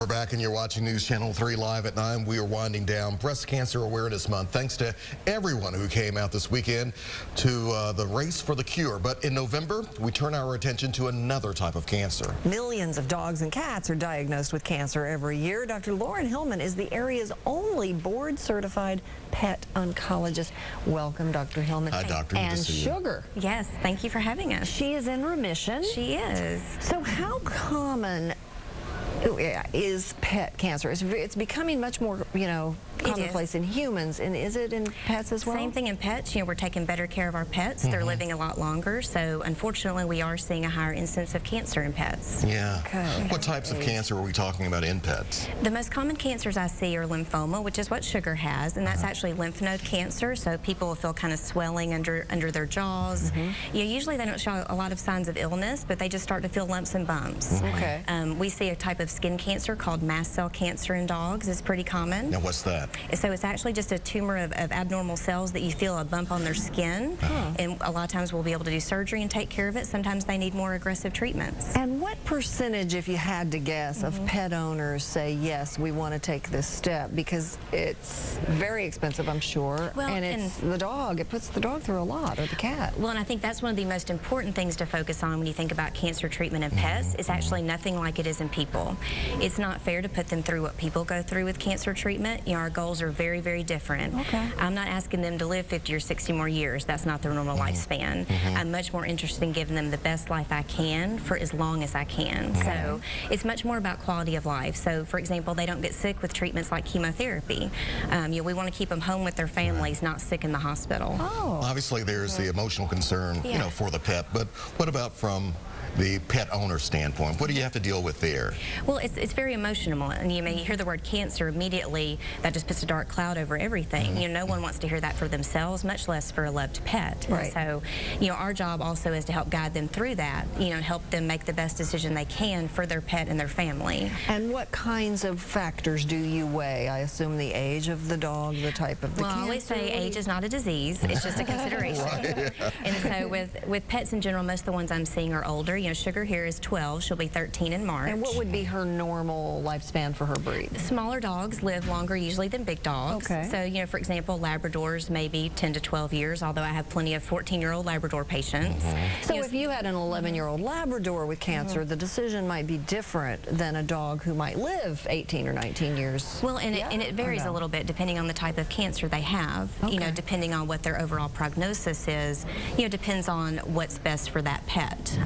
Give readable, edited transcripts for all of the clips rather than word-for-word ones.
We're back and you're watching News Channel 3 live at 9. We are winding down Breast Cancer Awareness Month. Thanks to everyone who came out this weekend to the race for the cure. But in November, we turn our attention to another type of cancer. Millions of dogs and cats are diagnosed with cancer every year. Dr. Lorin Hillman is the area's only board-certified pet oncologist. Welcome, Dr. Hillman. Hi, Doctor. And Sugar. Yes, thank you for having us. She is in remission. She is. So how common is pet cancer? It's becoming much more, commonplace in humans, and is it in pets as well? Same thing in pets. We're taking better care of our pets. They're living a lot longer, so unfortunately we are seeing a higher incidence of cancer in pets. Yeah. Okay. What types of cancer are we talking about in pets? The most common cancers I see are lymphoma, which is what Sugar has, and that's actually lymph node cancer, so people will feel kind of swelling under their jaws. Usually they don't show a lot of signs of illness, but they just start to feel lumps and bumps. Okay. We see a type of skin cancer called mast cell cancer in dogs. It's pretty common. Now, what's that? So it's actually just a tumor of abnormal cells that you feel a bump on their skin, and a lot of times we'll be able to do surgery and take care of it. Sometimes they need more aggressive treatments. And what percentage, if you had to guess, of pet owners say, yes, we want to take this step? Because it's very expensive, I'm sure, Well, and it's the dog. It puts the dog through a lot, or the cat. Well, and I think that's one of the most important things to focus on when you think about cancer treatment in pets. It's actually nothing like it is in people. It's not fair to put them through what people go through with cancer treatment. Our goals are very, very different. Okay. I'm not asking them to live 50 or 60 more years. That's not their normal lifespan. I'm much more interested in giving them the best life I can for as long as I can. So it's much more about quality of life. So, for example, they don't get sick with treatments like chemotherapy. We want to keep them home with their families, not sick in the hospital. Oh. Obviously, there's the emotional concern, for the pet, but what about from the pet owner standpoint? What do you have to deal with there? Well, it's very emotional, and you hear the word cancer immediately, that just puts a dark cloud over everything. No one wants to hear that for themselves, much less for a loved pet. Right. So, our job also is to help guide them through that, and help them make the best decision they can for their pet and their family. And what kinds of factors do you weigh? I assume the age of the dog, the type of the Well, cancer? I always say age is not a disease, it's just a consideration. And so with pets in general, most of the ones I'm seeing are older. Sugar here is 12, she'll be 13 in March. And what would be her normal lifespan for her breed? Smaller dogs live longer usually than big dogs. Okay. So, for example, Labradors maybe 10 to 12 years, although I have plenty of 14-year-old Labrador patients. So if you had an 11-year-old Labrador with cancer, the decision might be different than a dog who might live 18 or 19 years. Well, and it varies a little bit depending on the type of cancer they have. Okay. Depending on what their overall prognosis is, depends on what's best for that pet.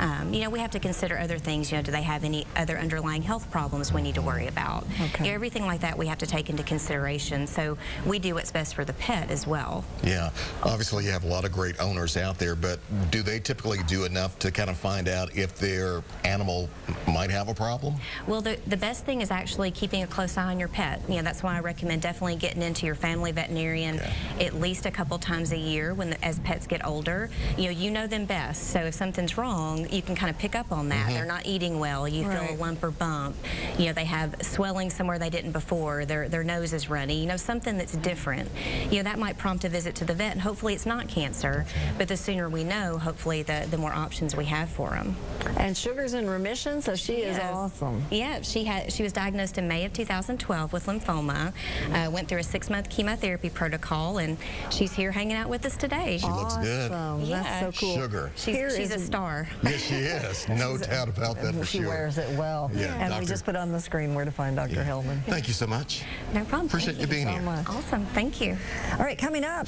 We have to consider other things. Do they have any other underlying health problems we need to worry about? Okay. Everything like that we have to take into consideration. So we do what's best for the pet as well. Yeah, obviously you have a lot of great owners out there, but do they typically do enough to kind of find out if their animal might have a problem? Well, the best thing is actually keeping a close eye on your pet. That's why I recommend definitely getting into your family veterinarian at least a couple times a year as pets get older. You know them best, so if something's wrong, you can kind of pick up on that. They're not eating well, you feel a lump or bump, they have swelling somewhere they didn't before, their nose is runny, something that's different. That might prompt a visit to the vet, and hopefully it's not cancer, but the sooner we know, hopefully the more options we have for them. And Sugar's in remission, so she is awesome. Yeah, she was diagnosed in May of 2012 with lymphoma, went through a 6-month chemotherapy protocol, and she's here hanging out with us today. She looks good. Yeah. That's so cool. Sugar. She's a star. Yes, she is. No doubt about that for She sure. wears it well. Yeah, And Doctor. we just put on the screen where to find Dr. Hillman. Thank you so much. No problem. Appreciate you being here. Much. Awesome. Thank you. All right, coming up.